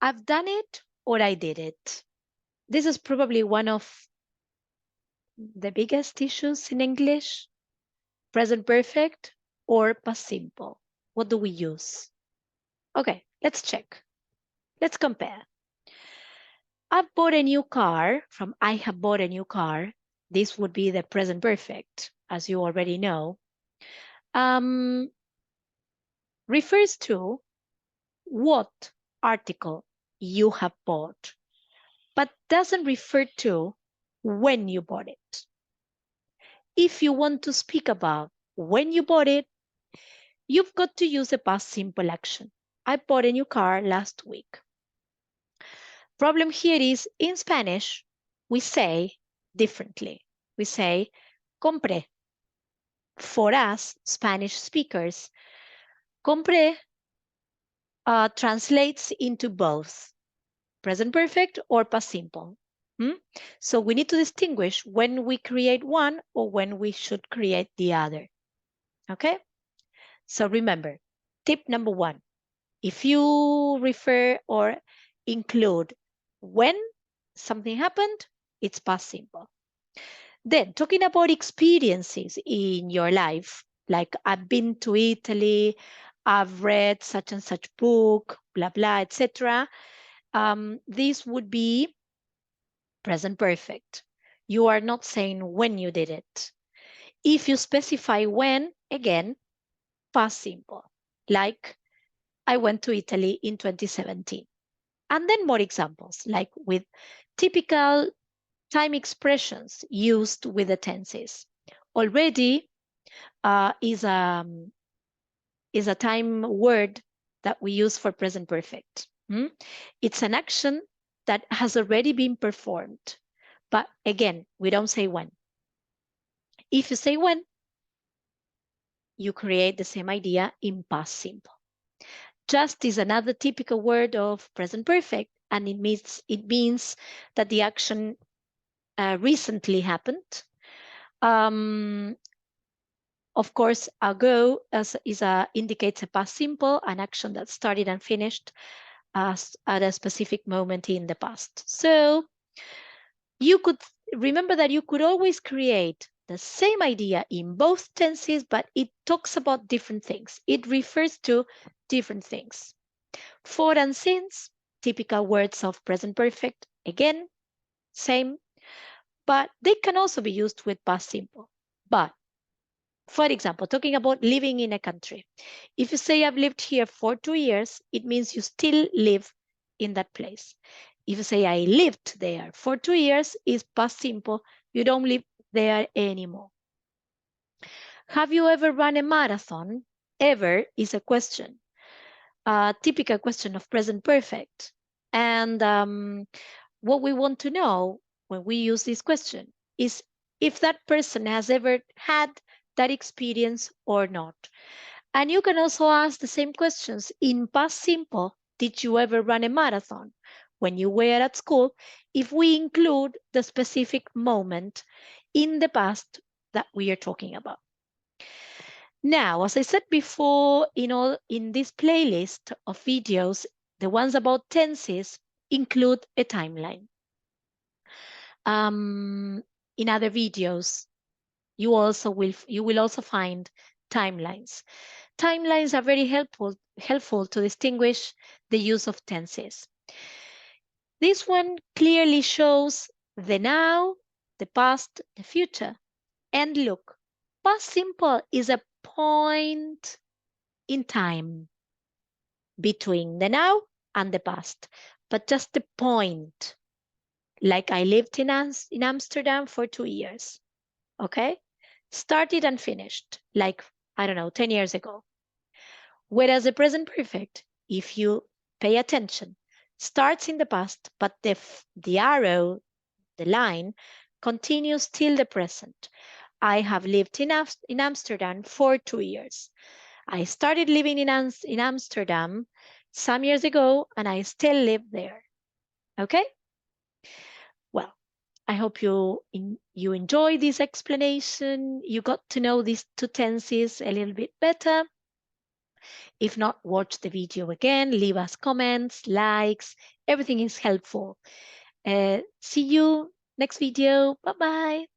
I've done it or I did it. This is probably one of the biggest issues in English. Present perfect or past simple. What do we use? Okay, let's check. Let's compare. I've bought a new car from I have bought a new car. This would be the present perfect, as you already know. Um, refers to what article you have bought, but doesn't refer to when you bought it. If you want to speak about when you bought it, you've got to use a past simple action. I bought a new car last week. Problem here is in Spanish, we say differently. We say compré. For us, Spanish speakers, compré translates into both present perfect or past simple. So we need to distinguish when we create one or when we should create the other. Okay? So remember, tip number one, if you refer or include when something happened, it's past simple. Then talking about experiences in your life, like I've been to Italy, I've read such and such book, blah, blah, etc. This would be present perfect. You are not saying when you did it. If you specify when, again, past simple, like I went to Italy in 2017. And then more examples, like with typical time expressions used with the tenses. Already is a time word that we use for present perfect. It's an action that has already been performed. But again, we don't say when. If you say when, you create the same idea in past simple. Just is another typical word of present perfect, and it means that the action recently happened. Of course, ago indicates a past simple, an action that started and finished at a specific moment in the past. So you could remember that you could always create the same idea in both tenses, but it talks about different things. It refers to different things. For and since, typical words of present perfect, again, same, but they can also be used with past simple. But for example, talking about living in a country, if you say I've lived here for 2 years, it means you still live in that place. If you say I lived there for 2 years, it's past simple. You don't live there anymore. Have you ever run a marathon? Ever is a question, a typical question of present perfect. And what we want to know when we use this question is if that person has ever had that experience or not. And you can also ask the same questions in past simple. Did you ever run a marathon when you were at school? If we include the specific moment in the past that we are talking about. Now, as I said before, in this playlist of videos, the ones about tenses include a timeline. In other videos, you will also find timelines. Timelines are very helpful to distinguish the use of tenses. This one clearly shows the now, the past, the future. And look, past simple is a point in time between the now and the past, but just the point. Like I lived in Amsterdam for 2 years. Okay? Started and finished, like, I don't know, 10 years ago. Whereas the present perfect, if you pay attention, starts in the past, but the arrow, the line, continues till the present. I have lived in Amsterdam for 2 years. I started living in Amsterdam some years ago, and I still live there. Okay? Well, I hope you enjoy this explanation. You got to know these two tenses a little bit better. If not, watch the video again, leave us comments, likes, everything is helpful. See you next video. Bye-bye.